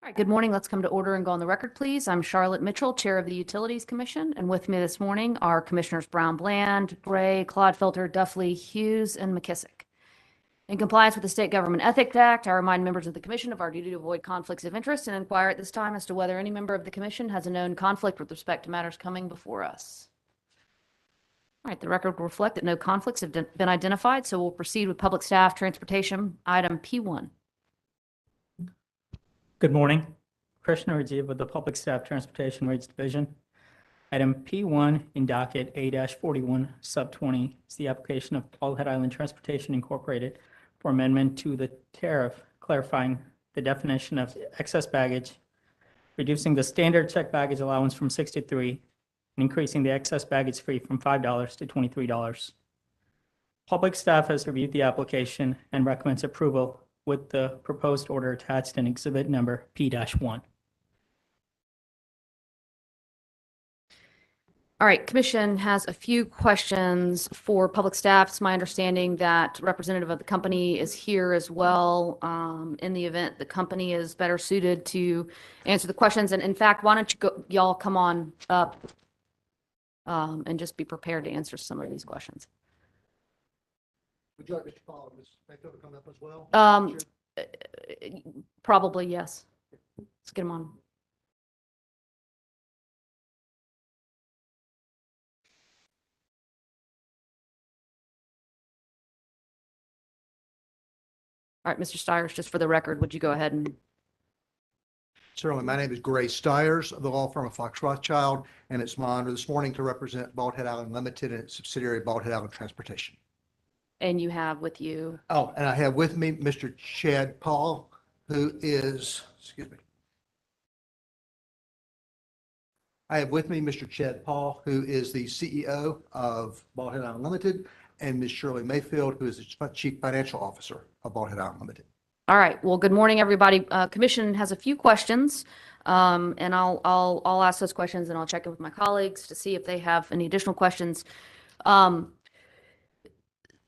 All right, good morning. Let's come to order and go on the record, please. I'm Charlotte Mitchell, Chair of the Utilities Commission, and with me this morning are Commissioners Brown Bland, Gray, Clodfelter, Duffley, Hughes, and McKissick. In compliance with the State Government Ethics Act, I remind members of the Commission of our duty to avoid conflicts of interest and inquire at this time as to whether any member of the Commission has a known conflict with respect to matters coming before us. All right, the record will reflect that no conflicts have been identified, so we'll proceed with Public Staff Transportation, item P1. Good morning. Krishna Rajiv with the Public Staff Transportation Rates Division. Item P1 in docket A-41 sub 20 is the application of Bald Head Island Transportation Incorporated for amendment to the tariff, clarifying the definition of excess baggage, reducing the standard check baggage allowance from 63 and increasing the excess baggage fee from $5 to $23. Public staff has reviewed the application and recommends approval with the proposed order attached in exhibit number P-1. All right, Commission has a few questions for public staff. It's my understanding that representative of the company is here as well. In the event the company is better suited to answer the questions. And in fact, why don't y'all come on up and just be prepared to answer some of these questions. Would you like Mr. Paul and Ms. Mayfield to come up as well? Probably, yes. Let's get them on. All right, Mr. Stiers, just for the record, would you go ahead and... Certainly. My name is Gray Stiers of the law firm of Fox Rothschild, and it's my honor this morning to represent Bald Head Island Limited and its subsidiary Bald Head Island Transportation. And you have with you... Oh, and I have with me Mr. Chad Paul, who is, excuse me. I have with me Mr. Chad Paul, who is the CEO of Bald Head Island Limited, and Ms. Shirley Mayfield, who is the Chief Financial Officer of Bald Head Island Limited. All right. Well, good morning, everybody. Commission has a few questions, and I'll ask those questions, and I'll check in with my colleagues to see if they have any additional questions.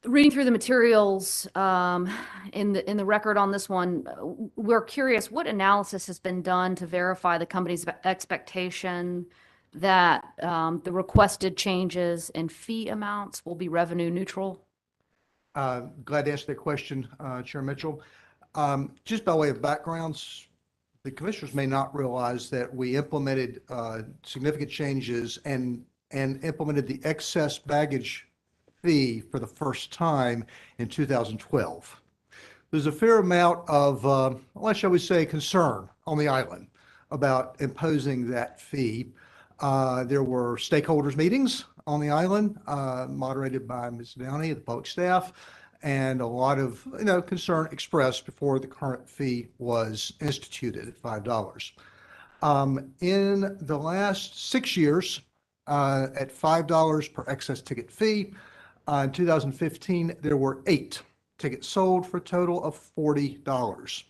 Reading through the materials in the record on this one, we're curious what analysis has been done to verify the company's expectation that the requested changes in fee amounts will be revenue neutral? Glad to answer that question, Chair Mitchell. Just by way of backgrounds, the commissioners may not realize that we implemented significant changes and implemented the excess baggage fee for the first time in 2012. There's a fair amount of, what shall we say, concern on the island about imposing that fee. There were stakeholders meetings on the island, moderated by Ms. Downey of the public staff, and a lot of concern expressed before the current fee was instituted at $5. In the last 6 years, at $5 per excess ticket fee, in 2015, there were 8 tickets sold for a total of $40.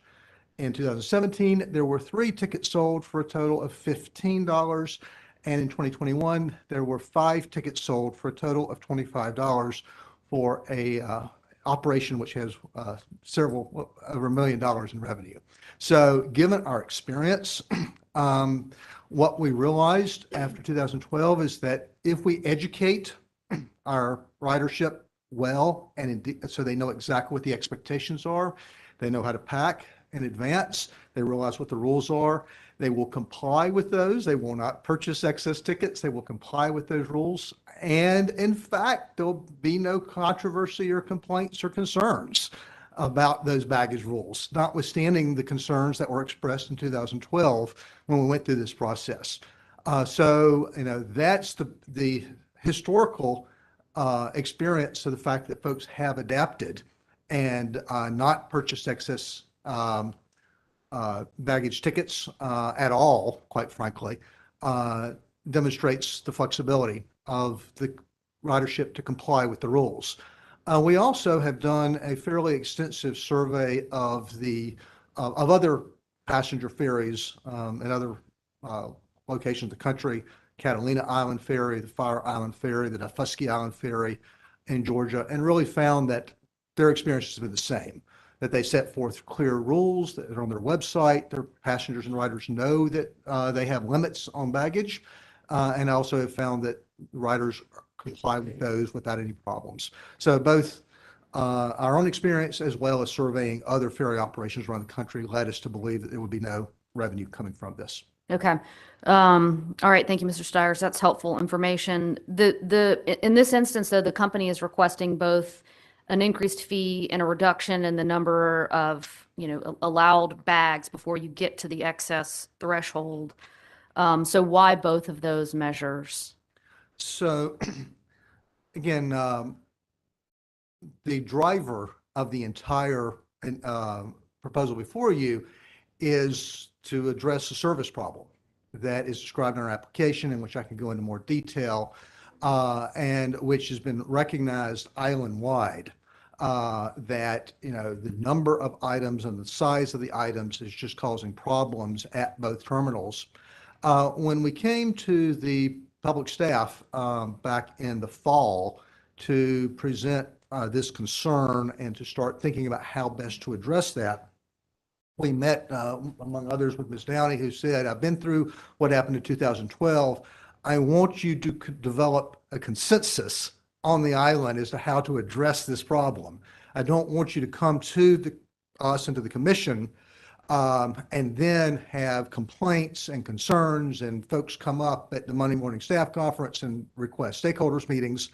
In 2017, there were 3 tickets sold for a total of $15. And in 2021, there were 5 tickets sold for a total of $25 for a operation which has over $1 million in revenue. So given our experience, what we realized after 2012 is that if we educate our ridership well, and so they know exactly what the expectations are, they know how to pack in advance, they realize what the rules are, they will comply with those, they will not purchase excess tickets, they will comply with those rules, and in fact, there'll be no controversy or complaints or concerns about those baggage rules, notwithstanding the concerns that were expressed in 2012 when we went through this process. So, that's the historical experience of the fact that folks have adapted and not purchased excess baggage tickets at all, quite frankly, demonstrates the flexibility of the ridership to comply with the rules. We also have done a fairly extensive survey of other passenger ferries in other locations of the country, Catalina Island Ferry, the Fire Island Ferry, the Dufusky Island Ferry in Georgia, and really found that their experience has been the same. that they set forth clear rules that are on their website. Their passengers and riders know that they have limits on baggage. And I also have found that riders comply with those without any problems. So both our own experience as well as surveying other ferry operations around the country led us to believe that there would be no revenue coming from this. Okay. All right. Thank you, Mr. Stiers. That's helpful information. In this instance, though, the company is requesting both an increased fee and a reduction in the number of, allowed bags before you get to the excess threshold. So why both of those measures? So again, the driver of the entire proposal before you is to address a service problem that is described in our application, in which I can go into more detail, and which has been recognized island-wide, that the number of items and the size of the items is just causing problems at both terminals. When we came to the public staff back in the fall to present this concern and to start thinking about how best to address that, we met, among others, with Ms. Downey, who said, I've been through what happened in 2012. I want you to develop a consensus on the island as to how to address this problem. I don't want you to come to us and to the commission and then have complaints and concerns and folks come up at the Monday morning staff conference and request stakeholders meetings.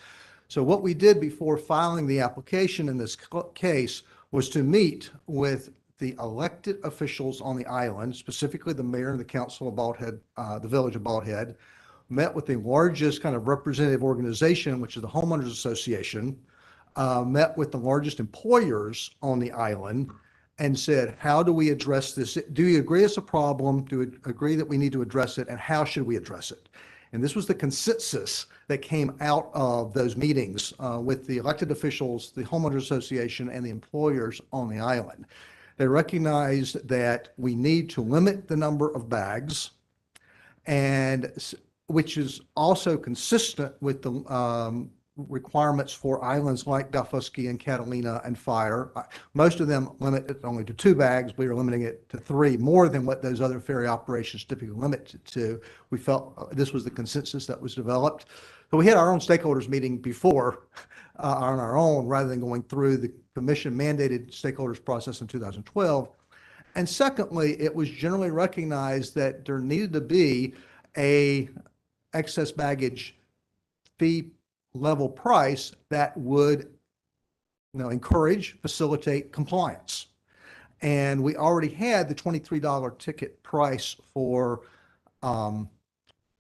So what we did before filing the application in this case was to meet with the elected officials on the island, specifically the mayor and the council of Bald Head, the village of Bald Head, met with the largest kind of representative organization, which is the Homeowners Association, met with the largest employers on the island, and said, how do we address this? Do you agree it's a problem? Do you agree that we need to address it? And how should we address it? And this was the consensus that came out of those meetings with the elected officials, the Homeowners Association, and the employers on the island. They recognized that we need to limit the number of bags, and which is also consistent with the requirements for islands like Galfusky and Catalina and Fire. Most of them limit it only to 2 bags. We are limiting it to 3, more than what those other ferry operations typically limit it to. We felt this was the consensus that was developed. So we had our own stakeholders meeting before on our own, rather than going through the commission mandated stakeholders process in 2012. And secondly, it was generally recognized that there needed to be a excess baggage fee level price that would encourage, facilitate compliance. And we already had the $23 ticket price for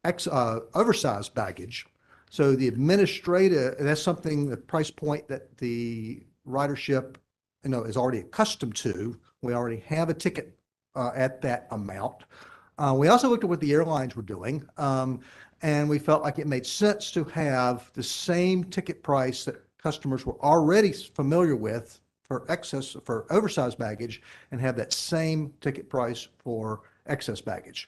oversized baggage. So the administrative, that's something, the price point that the ridership is already accustomed to. We already have a ticket at that amount. We also looked at what the airlines were doing, and we felt like it made sense to have the same ticket price that customers were already familiar with for oversized baggage, and have that same ticket price for excess baggage.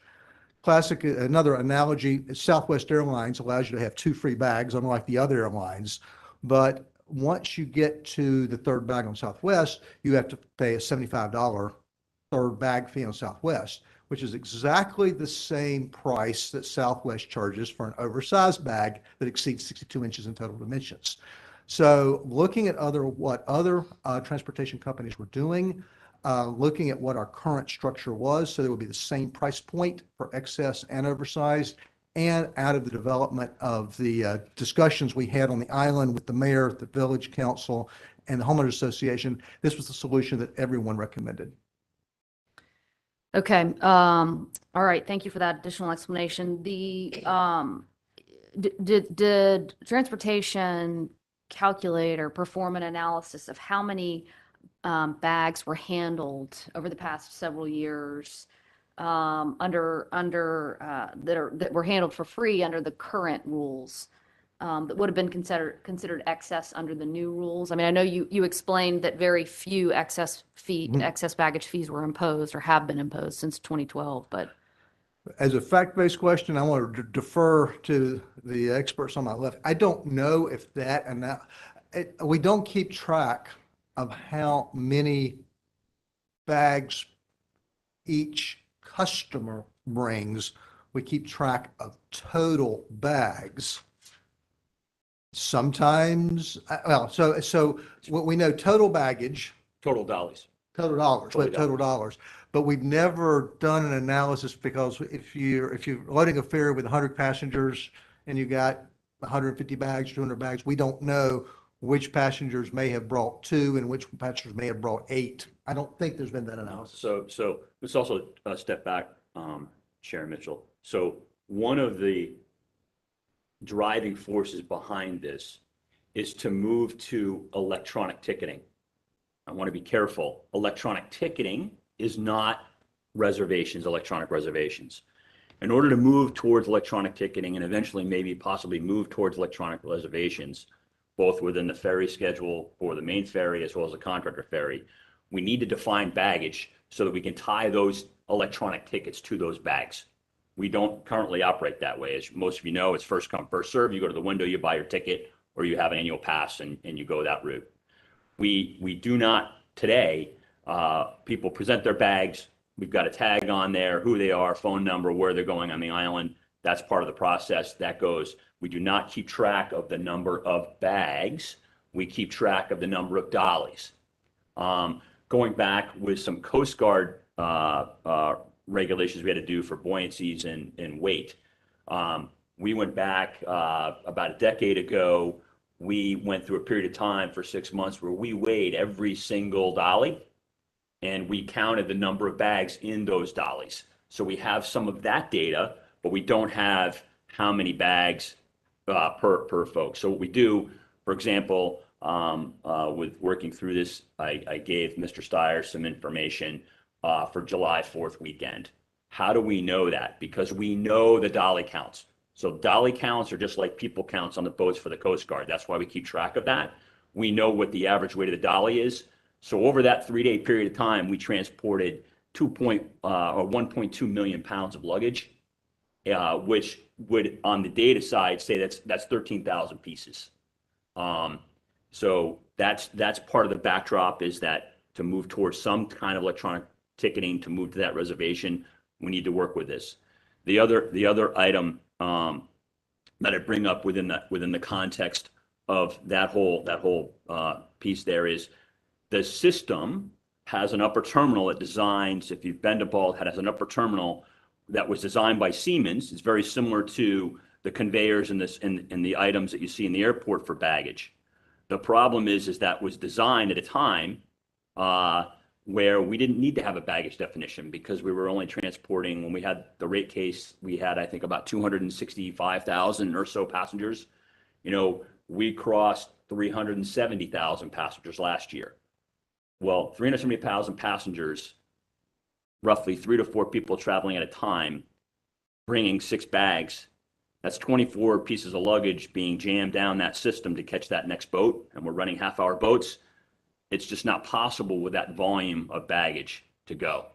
Classic, another analogy, Southwest Airlines allows you to have 2 free bags, unlike the other airlines. But once you get to the 3rd bag on Southwest, you have to pay a $75 3rd bag fee on Southwest, which is exactly the same price that Southwest charges for an oversized bag that exceeds 62 inches in total dimensions. So looking at what other transportation companies were doing, looking at what our current structure was, so there would be the same price point for excess and oversized, and out of the development of the discussions we had on the island with the mayor, the village council, and the homeowners association, this was the solution that everyone recommended. Okay. All right. Thank you for that additional explanation. Did transportation calculate or perform an analysis of how many bags were handled over the past several years that were handled for free under the current rules that would have been considered excess under the new rules? I mean, I know you explained that very few excess baggage fees were imposed or have been imposed since 2012, but as a fact-based question, I want to defer to the experts on my left. I don't know if we don't keep track of how many bags each customer brings. We keep track of total bags. Sometimes, so what we know total baggage, Total dollars. total dollars, Totally but total dollars. But we've never done an analysis because if you're loading a ferry with 100 passengers and you got 150 bags, 200 bags, we don't know which passengers may have brought 2 and which passengers may have brought 8. I don't think there's been that analysis. So let's also step back, Sharon Mitchell. So one of the driving forces behind this is to move to electronic ticketing. I want to be careful. Electronic ticketing is not reservations, electronic reservations. In order to move towards electronic ticketing and eventually maybe possibly move towards electronic reservations, both within the ferry schedule for the main ferry as well as the contractor ferry, we need to define baggage so that we can tie those electronic tickets to those bags. We don't currently operate that way. As most of you know, it's first come, first serve. You go to the window, you buy your ticket, or you have an annual pass and you go that route. We do not today, people present their bags. We've got a tag on there, who they are, phone number, where they're going on the island. That's part of the process. That goes. We do not keep track of the number of bags. We keep track of the number of dollies. Going back with some Coast Guard regulations we had to do for buoyancies and weight. We went back about a decade ago. We went through a period of time for 6 months where we weighed every single dolly and we counted the number of bags in those dollies. So we have some of that data, but we don't have how many bags per folks. So what we do, for example, with working through this, I gave Mr. Steyer some information for July 4th weekend. How do we know that? Because we know the dolly counts. So dolly counts are just like people counts on the boats for the Coast Guard. That's why we keep track of that. We know what the average weight of the dolly is. So over that 3-day period of time, we transported 1.2 million pounds of luggage, which would, on the data side, say that's 13,000 pieces. So that's part of the backdrop, is that to move towards some kind of electronic ticketing, to move to that reservation, we need to work with this. The other item that I bring up within the context of that whole piece there is the system has an upper terminal that designs, if you've been to Bald, it has an upper terminal that was designed by Siemens. It's very similar to the conveyors and the items that you see in the airport for baggage. The problem is that was designed at a time where we didn't need to have a baggage definition, because we were only transporting, when we had the rate case, we had, I think, about 265,000 or so passengers. You know, we crossed 370,000 passengers last year. Well, 370,000 passengers, roughly 3 to 4 people traveling at a time, bringing 6 bags. That's 24 pieces of luggage being jammed down that system to catch that next boat. And we're running half-hour boats. It's just not possible with that volume of baggage to go,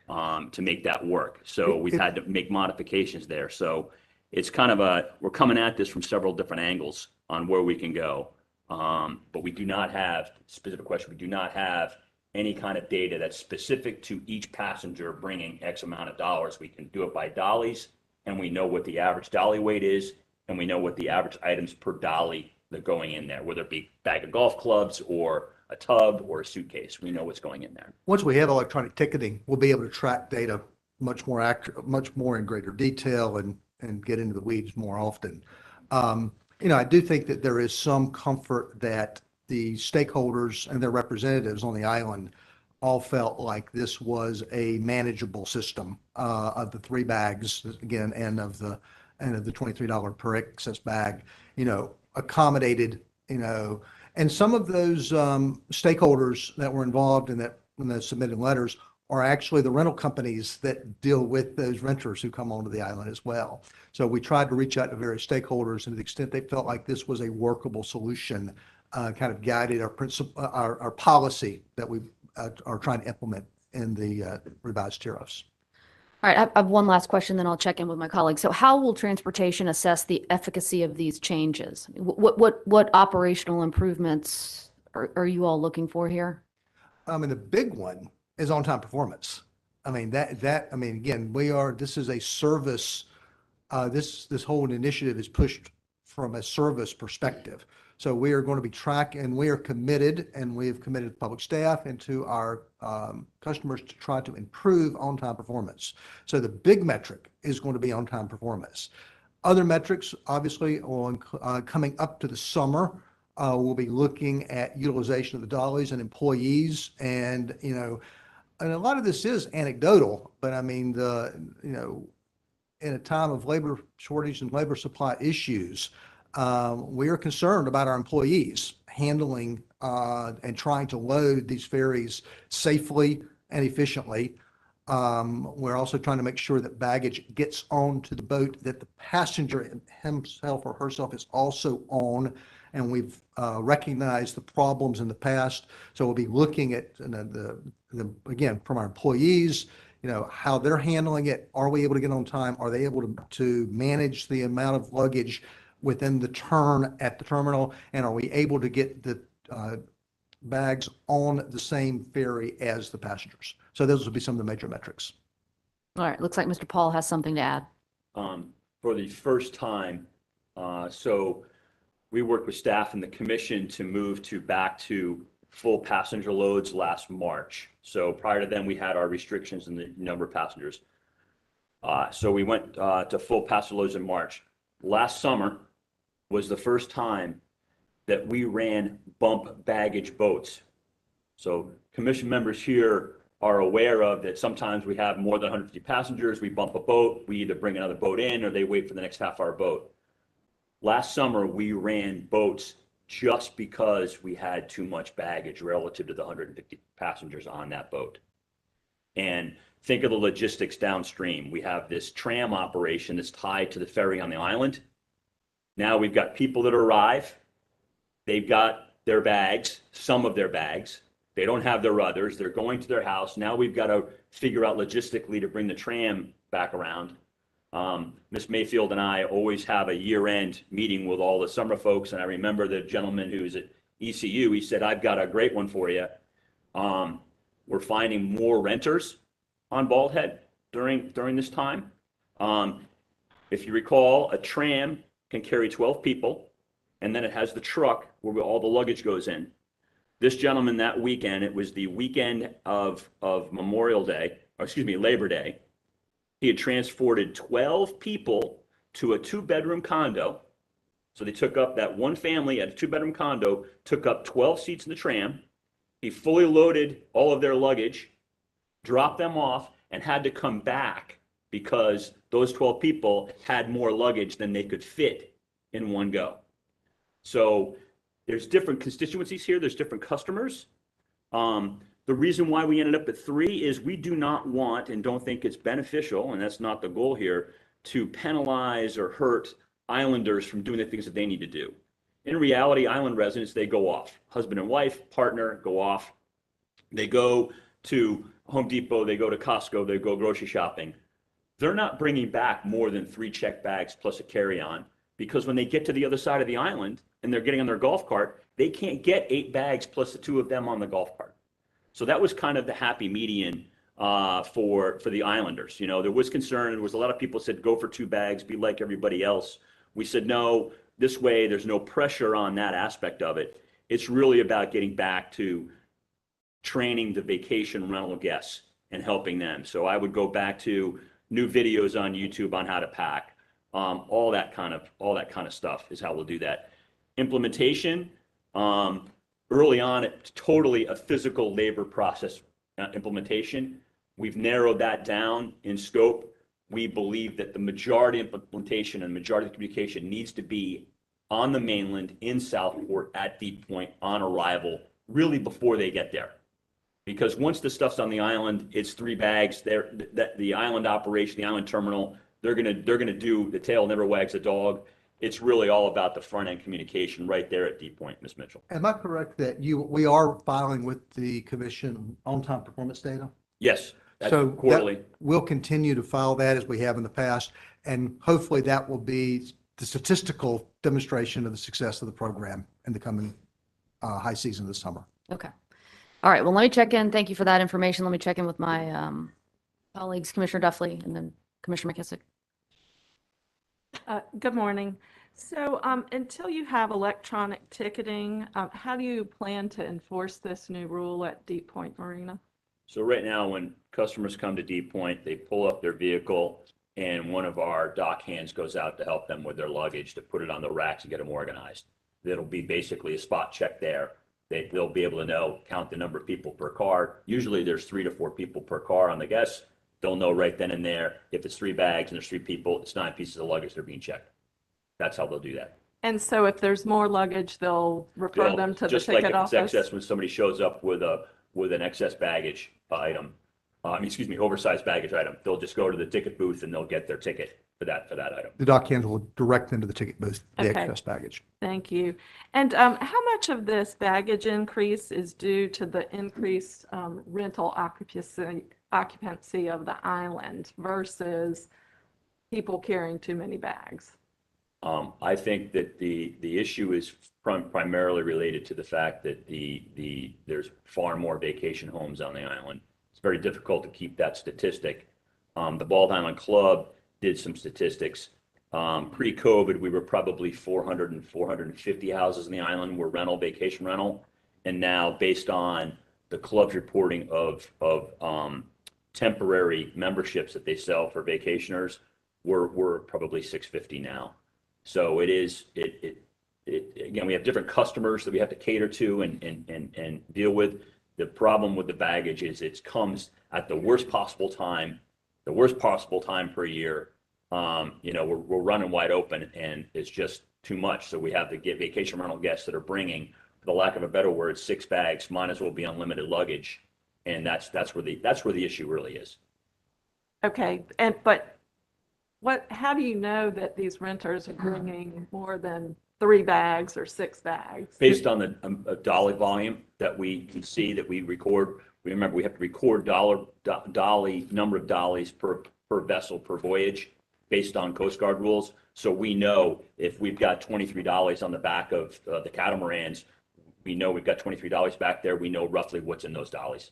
to make that work. So we've had to make modifications there. So it's kind of we're coming at this from several different angles on where we can go. But we do not have, specific question, we do not have any kind of data that's specific to each passenger bringing X amount of dollars. We can do it by dollies, and we know what the average dolly weight is, and we know what the average items per dolly that are going in there, whether it be a bag of golf clubs or a tub or a suitcase. We know what's going in there. Once we have electronic ticketing, we'll be able to track data much more accurate, much more in greater detail, and get into the weeds more often. You know, I do think that there is some comfort that the stakeholders and their representatives on the island all felt like this was a manageable system of the 3 bags, again, and of the $23 per excess bag, you know, accommodated, you know, and some of those stakeholders that were involved in that, when they submitted letters, are actually the rental companies that deal with those renters who come onto the island as well. So we tried to reach out to various stakeholders, and to the extent they felt like this was a workable solution, kind of guided our policy that we are trying to implement in the revised tariffs. All right, I have one last question, then I'll check in with my colleagues. So how will transportation assess the efficacy of these changes? What operational improvements are you all looking for here? And the big one is on-time performance. I mean, I mean, again, this is a service, this whole initiative is pushed from a service perspective. So we are going to be tracking, we are committed, and we have committed public staff and to our customers to try to improve on-time performance. So the big metric is going to be on-time performance. Other metrics, obviously, on coming up to the summer, we'll be looking at utilization of the dollies and employees, and and a lot of this is anecdotal, but I mean in a time of labor shortage and labor supply issues, we are concerned about our employees handling and trying to load these ferries safely and efficiently. We're also trying to make sure that baggage gets onto the boat that the passenger himself or herself is also on. And we've recognized the problems in the past. So we'll be looking at again, from our employees, how they're handling it. Are we able to get on time? Are they able to manage the amount of luggage within the turn at the terminal? And are we able to get the bags on the same ferry as the passengers? So those will be some of the major metrics. All right, looks like Mr. Paul has something to add. For the first time, so we worked with staff and the commission to move back to full passenger loads last March. So prior to then, we had our restrictions in the number of passengers. So we went to full passenger loads in March. Last summer was the first time that we ran bump baggage boats. So commission members here are aware of that. Sometimes we have more than 150 passengers, we bump a boat, we either bring another boat in or they wait for the next half-hour boat. Last summer, we ran boats just because we had too much baggage relative to the 150 passengers on that boat. And think of the logistics downstream. We have this tram operation that's tied to the ferry on the island. Now we've got people that arrive. They've got their bags, some of their bags. They don't have their others. They're going to their house. Now we've got to figure out logistically to bring the tram back around. Ms. Mayfield and I always have a year-end meeting with all the summer folks, and I remember the gentleman who's at ECU, he said, I've got a great one for you. We're finding more renters on Bald Head during this time. If you recall, a tram can carry 12 people, and then it has the truck where all the luggage goes in. This gentleman that weekend, it was the weekend of Memorial Day, or excuse me, Labor Day. He had transported 12 people to a 2-bedroom condo. So they took up that one family at a 2-bedroom condo, took up 12 seats in the tram. He fully loaded all of their luggage, dropped them off, and had to come back because those 12 people had more luggage than they could fit in one go. So there's different constituencies here. There's different customers. The reason why we ended up at 3 is we do not want and don't think it's beneficial, and that's not the goal here, to penalize or hurt islanders from doing the things that they need to do. In reality, island residents, they go off. Husband and wife, partner, go off. They go to Home Depot, they go to Costco, they go grocery shopping. They're not bringing back more than 3 checked bags plus a carry-on, because when they get to the other side of the island and they're getting on their golf cart, they can't get 8 bags plus the 2 of them on the golf cart. So that was kind of the happy median for the islanders. There was concern. There was a lot of people said, go for 2 bags, be like everybody else. We said, no, this way there's no pressure on that aspect of it. It's really about getting back to training the vacation rental guests and helping them. So I would go back to new videos on YouTube on how to pack. All that kind of stuff is how we'll do that. Implementation. Early on, it's totally a physical labor process implementation. We've narrowed that down in scope. We believe that the majority of implementation and majority of communication needs to be on the mainland in Southport at Deeppoint on arrival, really before they get there. Because once the stuff's on the island, it's 3 bags. The island operation, the island terminal, they're gonna do the tail never wags the dog. It's really all about the front end communication right there at Deeppoint, Ms. Mitchell. Am I correct that we are filing with the commission on-time performance data? Yes, that's So quarterly. we'll continue to file that as we have in the past, and hopefully that will be the statistical demonstration of the success of the program in the coming high season this summer. Okay. All right, well, let me check in. Thank you for that information. Let me check in with my colleagues, Commissioner Duffley and then Commissioner McKissick. Good morning. So until you have electronic ticketing, how do you plan to enforce this new rule at Deeppoint Marina? So right now, when customers come to Deeppoint, they pull up their vehicle and one of our dock hands goes out to help them with their luggage, to put it on the racks and get them organized. It'll be basically a spot check there. They'll be able to know, count the number of people per car. Usually there's 3 to 4 people per car on the guests. They'll know right then and there, if it's 3 bags and there's 3 people, it's 9 pieces of luggage that are being checked. That's how they'll do that. And so if there's more luggage, they'll refer them to the Just like ticket if it's office? excess, when somebody shows up with an excess baggage item, oversized baggage item, they'll just go to the ticket booth and they'll get their ticket for that item. The dock hands will direct them to the ticket booth, the Okay. excess baggage. Thank you. And how much of this baggage increase is due to the increased rental occupancy of the island versus people carrying too many bags? I think that the issue is primarily related to the fact that there's far more vacation homes on the island. It's very difficult to keep that statistic. The Bald Island Club did some statistics. Pre-COVID, we were probably 400 and 450 houses on the island were vacation rental. And now, based on the club's reporting of temporary memberships that they sell for vacationers, we're probably 650 now. So again, we have different customers that we have to cater to and deal with. The problem with the baggage is it comes at the worst possible time per year. We're running wide open and it's just too much. So we have to get vacation rental guests that are bringing, for the lack of a better word, 6 bags, might as well be unlimited luggage. And that's where the issue really is. Okay, how do you know that these renters are bringing more than 3 bags or 6 bags? Based on the dolly volume that we can see, that we record. Remember, we have to record number of dollies per vessel per voyage based on Coast Guard rules. So we know if we've got 23 dollies on the back of the catamarans, we know we've got 23 dollies back there. We know roughly what's in those dollies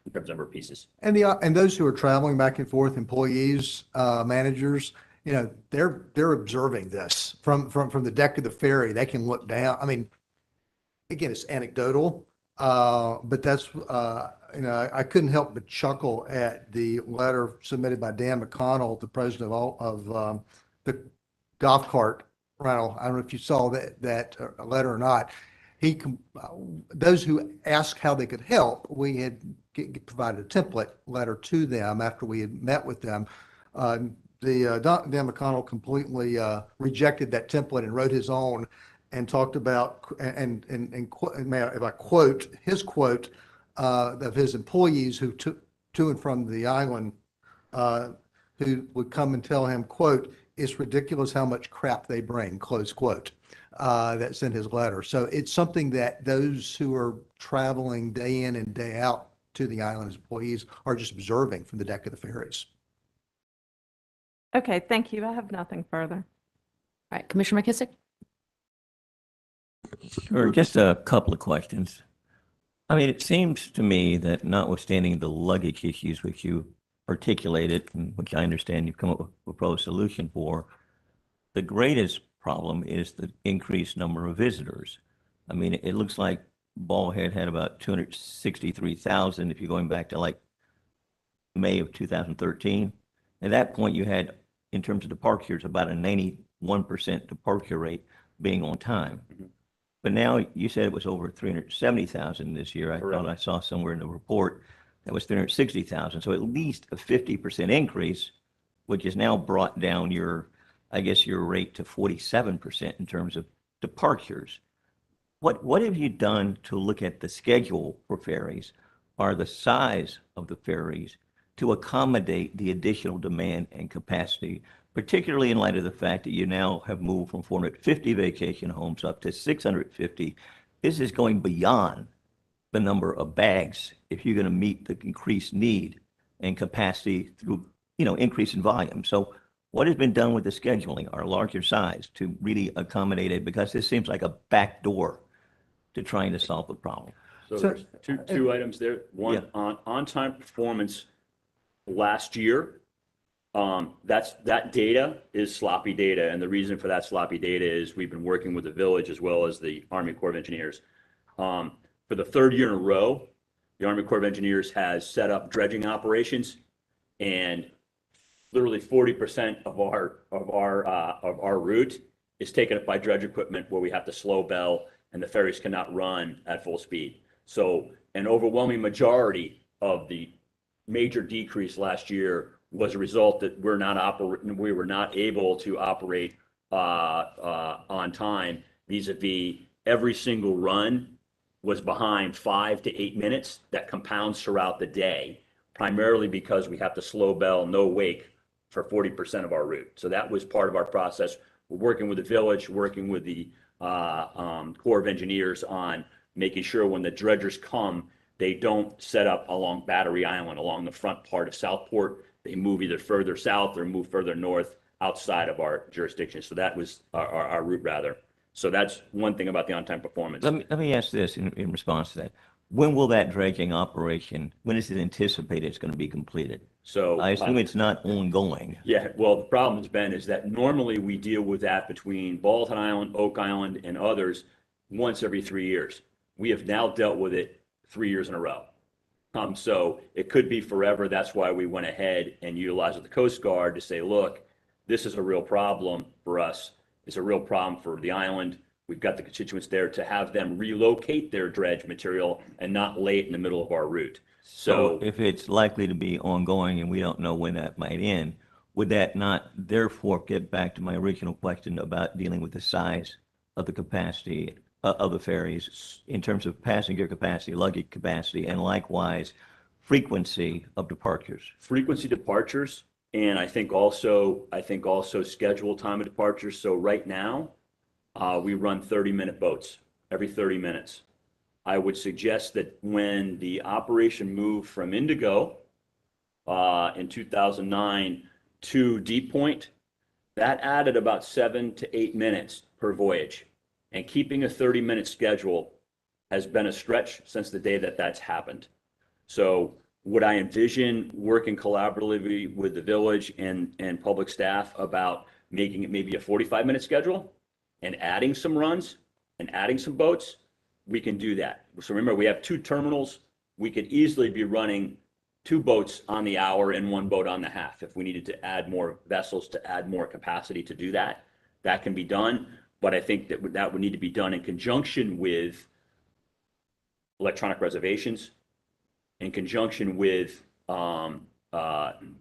in terms of number of pieces. And those who are traveling back and forth, employees, managers, they're observing this from the deck of the ferry. They can look down. I mean, again, it's anecdotal, but that's I couldn't help but chuckle at the letter submitted by Dan McConnell, the president of the golf cart rental. I don't know if you saw that letter or not. Those who asked how they could help, we had provided a template letter to them after we had met with them. Dan McConnell completely rejected that template and wrote his own and talked about, and if I quote, his quote of his employees who took to and from the island, who would come and tell him, quote, "It's ridiculous how much crap they bring," close quote. That's in his letter. So it's something that those who are traveling day in and day out to the island as employees are just observing from the deck of the ferries. Okay, thank you. I have nothing further. All right, Commissioner McKissick? Sure, just a couple of questions. I mean, it seems to me that notwithstanding the luggage issues which you articulated, and which I understand you've come up with a proposed solution for, the greatest problem is the increased number of visitors. I mean, it looks like Ballhead had about 263,000 if you're going back to like May of 2013. At that point, you had, in terms of departures, about a 91% departure rate being on time. Mhm. But now you said it was over 370,000 this year. I Correct. thought I saw somewhere in the report that was 360,000. So at least a 50% increase, which has now brought down your rate to 47% in terms of departures. What have you done to look at the schedule for ferries or the size of the ferries to accommodate the additional demand and capacity, particularly in light of the fact that you now have moved from 450 vacation homes up to 650? This is going beyond the number of bags if you're going to meet the increased need and capacity through, increase in volume. So what has been done with the scheduling or larger size to really accommodate it? Because this seems like a backdoor to trying to solve the problem. So So- there's two items there. One, Yeah. on-time performance last year, that data is sloppy data. And the reason for that sloppy data is we've been working with the village as well as the Army Corps of Engineers. For the third year in a row, the Army Corps of Engineers has set up dredging operations, and literally 40% of our route is taken up by dredge equipment where we have to slow bell and the ferries cannot run at full speed. So an overwhelming majority of the major decrease last year was a result that we were not able to operate on time, vis-a-vis every single run was behind 5 to 8 minutes. That compounds throughout the day, primarily because we have to slow bell, no wake for 40% of our route. So that was part of our process. We're working with the village, working with the Corps of Engineers on making sure when the dredgers come, they don't set up along Battery Island, along the front part of Southport. They move either further south or move further north outside of our jurisdiction. So that was our route, rather. So that's one thing about the on-time performance. Let me ask this in response to that. When will that dredging operation, when is it anticipated it's going to be completed? So I assume it's not ongoing. yeah, well, the problem has been is that normally we deal with that between Baldwin Island, Oak Island, and others once every 3 years. We have now dealt with it 3 years in a row. So it could be forever. That's why we went ahead and utilized the Coast Guard to say, look, this is a real problem for us. It's a real problem for the island. We've got the constituents there to have them relocate their dredge material and not lay it in the middle of our route. So So if it's likely to be ongoing and we don't know when that might end, would that not therefore get back to my original question about dealing with the size of the capacity of the ferries in terms of passenger capacity, luggage capacity, and likewise frequency of departures? frequency departures, and I think also schedule time of departures. So right now, we run 30-minute boats every 30 minutes. I would suggest that when the operation moved from Indigo in 2009 to Deeppoint, that added about 7 to 8 minutes per voyage. And keeping a 30-minute schedule has been a stretch since the day that that's happened. So would I envision working collaboratively with the village and public staff about making it maybe a 45-minute schedule and adding some runs and adding some boats? We can do that. So remember, we have 2 terminals. We could easily be running 2 boats on the hour and 1 boat on the half. If we needed to add more vessels to add more capacity to do that, that can be done. But I think that would need to be done in conjunction with electronic reservations, in conjunction with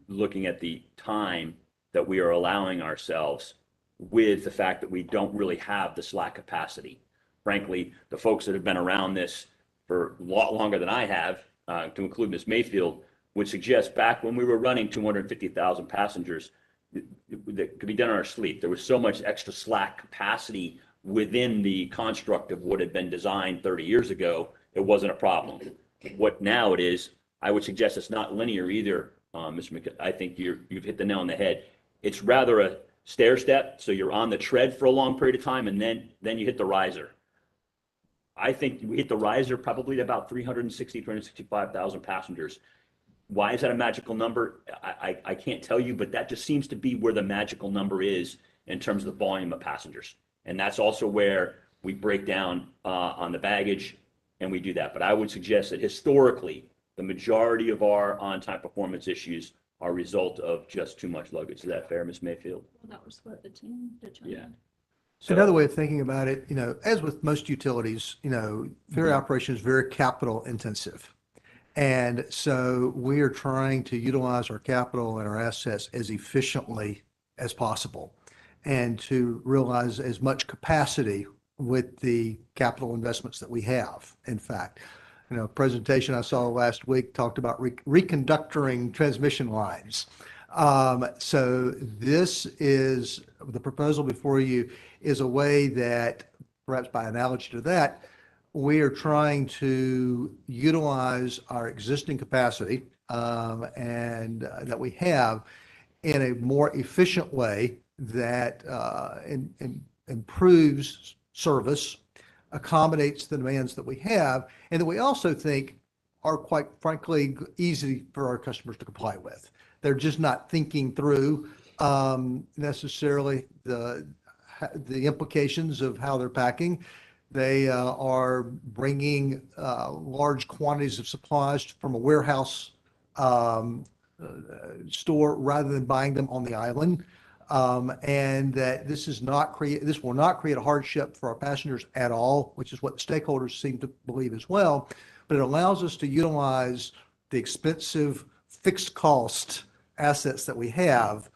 looking at the time that we are allowing ourselves, with the fact that we don't really have the slack capacity. Frankly, the folks that have been around this for a lot longer than I have, to include Ms. Mayfield, would suggest back when we were running 250,000 passengers, that could be done in our sleep. There was so much extra slack capacity within the construct of what had been designed 30 years ago, it wasn't a problem. What now it is, I would suggest it's not linear either, Mr. McKay. I think you've hit the nail on the head. It's rather a stair step, so you're on the tread for a long period of time, and then you hit the riser. I think we hit the riser probably at about 365,000 passengers. Why is that a magical number? I can't tell you, but that just seems to be where the magical number is in terms of the volume of passengers. And that's also where we break down on the baggage, and we do that. But I would suggest that historically, the majority of our on-time performance issues are a result of just too much luggage. Is that fair, Ms. Mayfield? Well, that was what the team determined. Yeah. So another way of thinking about it, as with most utilities, ferry operation is very capital intensive. And so we are trying to utilize our capital and our assets as efficiently as possible and to realize as much capacity with the capital investments that we have. In fact, a presentation I saw last week talked about reconductoring transmission lines. So this is the proposal before you is a way that, perhaps by analogy to that, we are trying to utilize our existing capacity and that we have in a more efficient way that improves service, accommodates the demands that we have, and that we also think are quite frankly easy for our customers to comply with. They're just not thinking through necessarily the implications of how they're packing. They are bringing large quantities of supplies from a warehouse store rather than buying them on the island. And that this will not create a hardship for our passengers at all, which is what the stakeholders seem to believe as well. But it allows us to utilize the expensive fixed cost assets that we have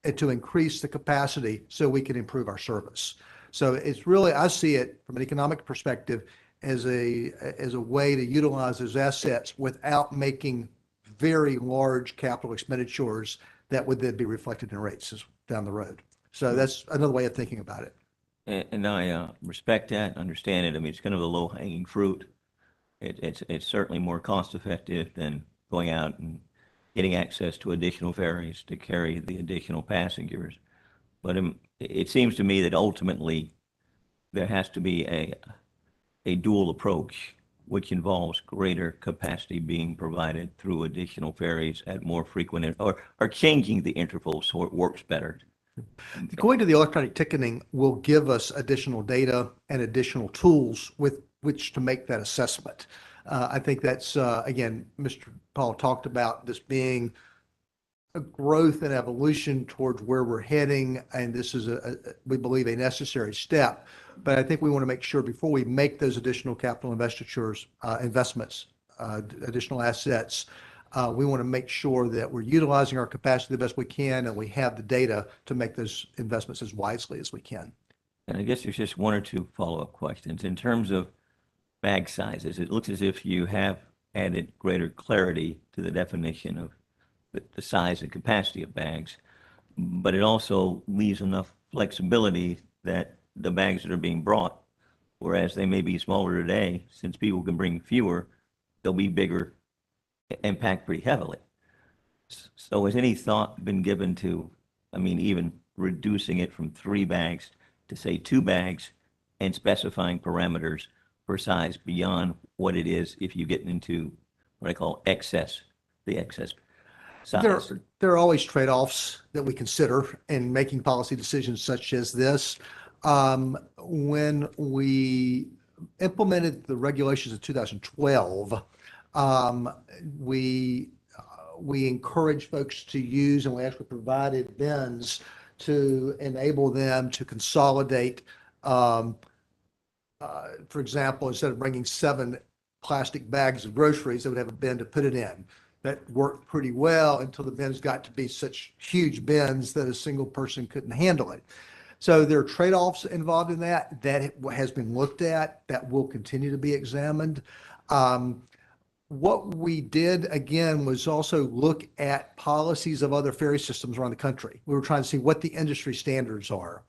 and to increase the capacity so we can improve our service. So it's really, I see it from an economic perspective as a way to utilize those assets without making very large capital expenditures that would then be reflected in rates down the road. So that's another way of thinking about it. And I respect that, understand it. I mean, it's kind of the low-hanging fruit. It's certainly more cost-effective than going out and getting access to additional ferries to carry the additional passengers. But it seems to me that ultimately there has to be a dual approach, which involves greater capacity being provided through additional ferries at more frequent or changing the intervals so it works better. Going to the electronic ticketing will give us additional data and additional tools with which to make that assessment. I think that's, again, Mr. Paul talked about this being a growth and evolution towards where we're heading, and this is, we believe, a necessary step. But I think we want to make sure before we make those additional capital investments, additional assets, we want to make sure that we're utilizing our capacity the best we can, and we have the data to make those investments as wisely as we can. And I guess there's just one or two follow-up questions. In terms of bag sizes, it looks as if you have added greater clarity to the definition of the size and capacity of bags, but it also leaves enough flexibility that the bags that are being brought, whereas they may be smaller today, since people can bring fewer, they'll be bigger and packed pretty heavily. So has any thought been given to, I mean, even reducing it from 3 bags to say 2 bags and specifying parameters for size beyond what it is if you get into what I call the excess size? There are always trade-offs that we consider in making policy decisions such as this. When we implemented the regulations in 2012, we encouraged folks to use, and we actually provided bins to enable them to consolidate. For example, instead of bringing 7 plastic bags of groceries, they would have a bin to put it in. That worked pretty well until the bins got to be such huge bins that a single person couldn't handle it. So there are trade-offs involved in that. That has been looked at. That will continue to be examined. What we did, again, was also look at policies of other ferry systems around the country. We were trying to see what the industry standards are.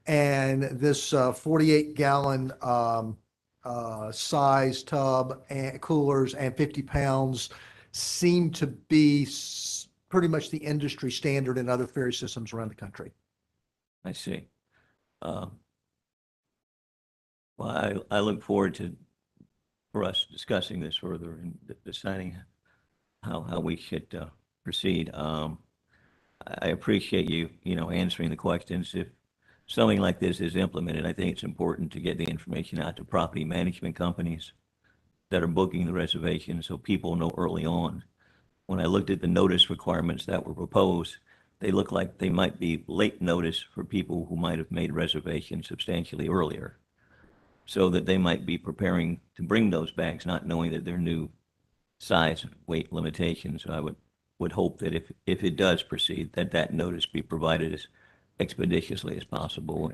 And this 48-gallon size tub and coolers and 50 pounds seem to be pretty much the industry standard in other ferry systems around the country. I see. Well, I look forward for us discussing this further and deciding how we should proceed. I appreciate you answering the questions. If something like this is implemented, I think it's important to get the information out to property management companies that are booking the reservations so people know early on. When I looked at the notice requirements that were proposed, they look like they might be late notice for people who might have made reservations substantially earlier, so that they might be preparing to bring those bags, not knowing that they're new size weight limitations. So I would hope that if it does proceed, that notice be provided as expeditiously as possible.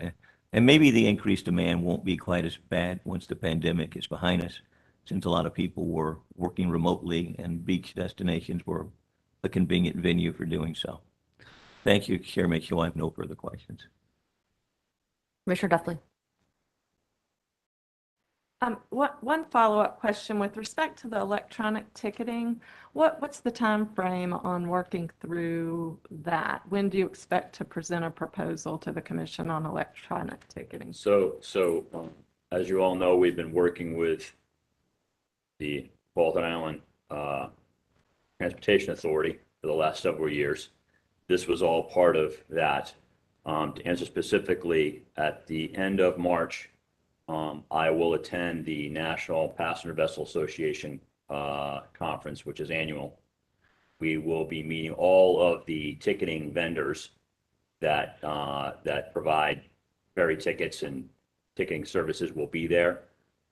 And maybe the increased demand won't be quite as bad once the pandemic is behind us, since a lot of people were working remotely and beach destinations were a convenient venue for doing so. Thank you, Chair Mitchell. I have no further questions. Commissioner Duffley. One follow-up question with respect to the electronic ticketing. What's the time frame on working through that? When do you expect to present a proposal to the Commission on electronic ticketing? So as you all know, we've been working with the Baldwin Island Transportation Authority for the last several years. This was all part of that. To answer specifically, at the end of March, I will attend the National Passenger Vessel Association conference, which is annual. We will be meeting all of the ticketing vendors that provide ferry tickets and ticketing services will be there.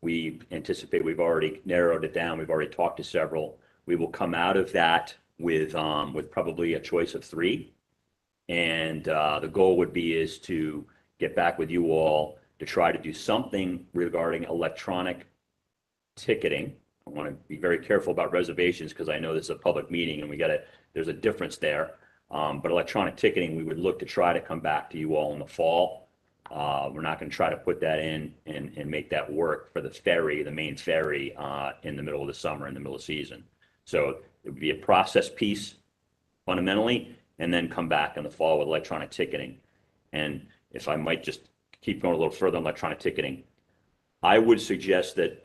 We anticipate, we've already narrowed it down. We've already talked to several. We will come out of that with probably a choice of 3. And the goal would be is to get back with you all to try to do something regarding electronic ticketing. I want to be very careful about reservations because I know this is a public meeting and there's a difference there. But electronic ticketing, we would look to try to come back to you all in the fall. We're not going to try to put that in and make that work for the ferry, the main ferry, in the middle of the summer, in the middle of the season. So it would be a process piece fundamentally, and then come back in the fall with electronic ticketing. And if I might just keep going a little further on electronic ticketing, I would suggest that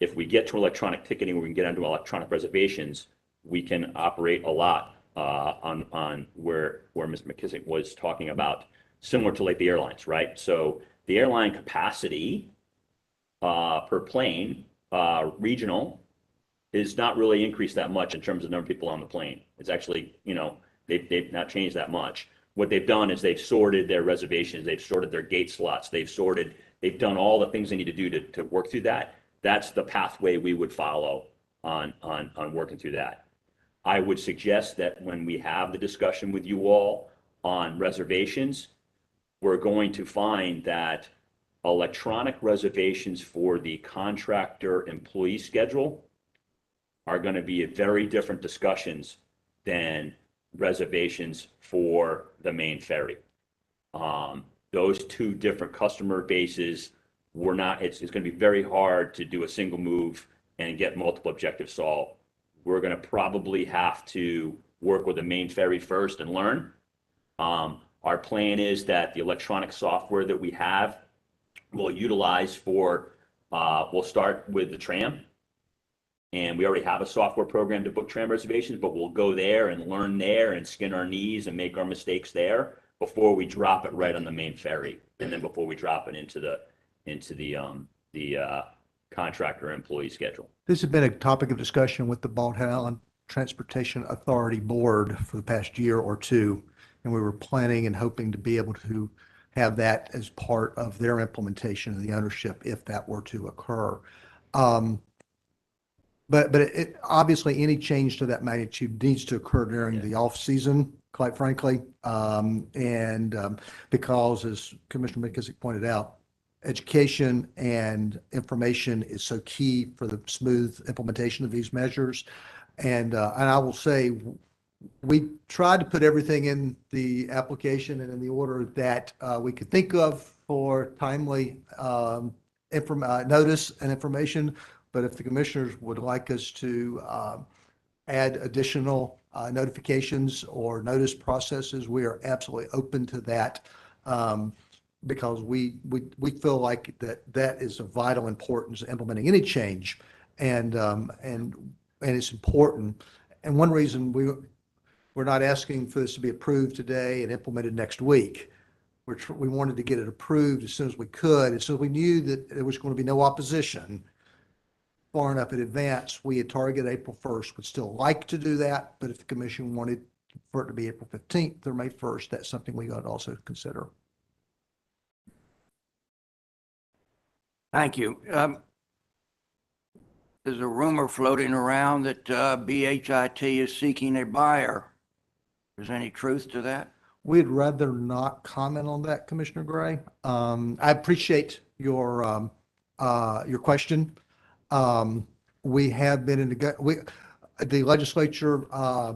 if we get to electronic ticketing, where we can get into electronic reservations, we can operate a lot on where Ms. McKissick was talking about, similar to like the airlines, right? So the airline capacity per plane, regional, is not really increased that much in terms of number of people on the plane. It's actually, they've not changed that much. What they've done is they've sorted their reservations, they've sorted their gate slots, they've done all the things they need to do to work through that. That's the pathway we would follow on working through that. I would suggest that when we have the discussion with you all on reservations, we're going to find that electronic reservations for the contractor employee schedule are going to be very different discussions than reservations for the main ferry. Those 2 different customer bases it's going to be very hard to do a single move and get multiple objectives solved. We're going to probably have to work with the main ferry first and learn. Our plan is that the electronic software that we have we'll utilize we'll start with the tram. And we already have a software program to book tram reservations, but we'll go there and learn there and skin our knees and make our mistakes there before we drop it right on the main ferry. And then before we drop it into the contractor employee schedule. This has been a topic of discussion with the Baldwin Island Transportation Authority Board for the past year or 2. And we were planning and hoping to be able to have that as part of their implementation of the ownership if that were to occur. But obviously any change to that magnitude needs to occur during the off season, quite frankly. Because as Commissioner McKissick pointed out, education and information is so key for the smooth implementation of these measures. And I will say, we tried to put everything in the application and in the order that we could think of for timely notice and information. But if the commissioners would like us to add additional notifications or notice processes, we are absolutely open to that, because we feel like that is of vital importance implementing any change, and it's important. And one reason we're not asking for this to be approved today and implemented next week. We wanted to get it approved as soon as we could, and so we knew that there was going to be no opposition far enough in advance. We had targeted April 1st, would still like to do that, but if the commission wanted for it to be April 15th or May 1st, that's something we got to also consider. Thank you. There's a rumor floating around that BHIT is seeking a buyer. Is there any truth to that? We'd rather not comment on that, Commissioner Gray. I appreciate your question. We have been the legislature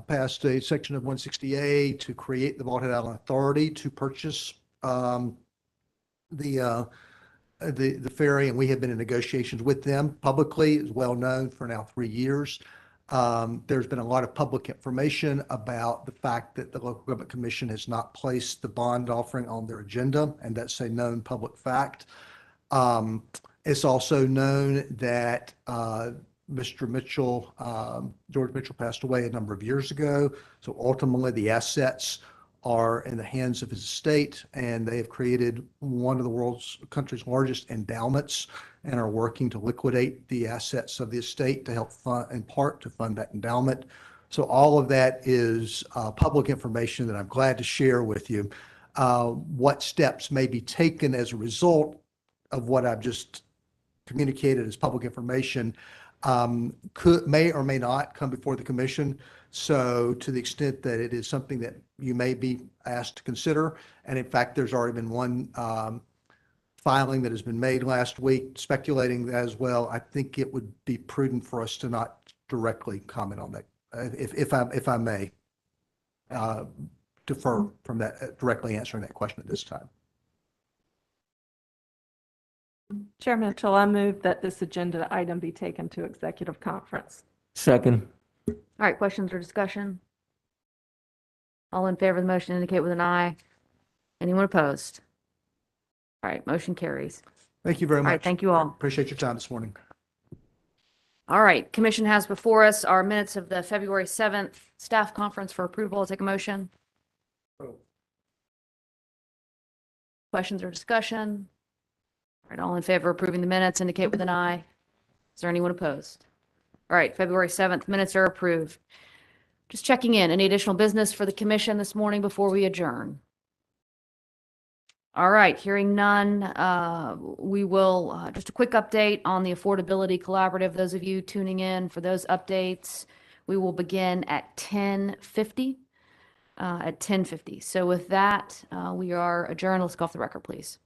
passed a section of 160A to create the Baldwin Island Authority to purchase the ferry, and we have been in negotiations with them publicly. It's well known for now 3 years. There's been a lot of public information about the fact that the Local Government Commission has not placed the bond offering on their agenda, and that's a known public fact. It's also known that Mr. Mitchell, George Mitchell passed away a number of years ago. So ultimately, the assets are in the hands of his estate, and they have created one of the country's largest endowments and are working to liquidate the assets of the estate to help fund, in part, to fund that endowment. So all of that is public information that I'm glad to share with you. What steps may be taken as a result of what I've just communicated as public information may or may not come before the commission. So to the extent that it is something that you may be asked to consider, and in fact, there's already been one filing that has been made last week speculating as well, I think it would be prudent for us to not directly comment on that. If I may defer from that, directly answering that question at this time. Chair Mitchell, I move that this agenda item be taken to executive conference. Second. All right, questions or discussion? All in favor of the motion indicate with an eye. Anyone opposed? All right, motion carries. Thank you very All much. right, thank you all. Appreciate your time this morning. All right, commission has before us our minutes of the February 7th staff conference for approval. I'll take a motion. Questions or discussion? All right, all in favor of approving the minutes indicate with an eye. Is there anyone opposed? All right, February 7th minutes are approved. Just checking in, any additional business for the commission this morning before we adjourn? All right, hearing none, we will, just a quick update on the Affordability Collaborative. Those of you tuning in for those updates, we will begin at 10:50. So with that, we are adjourned. Let's go off the record, please.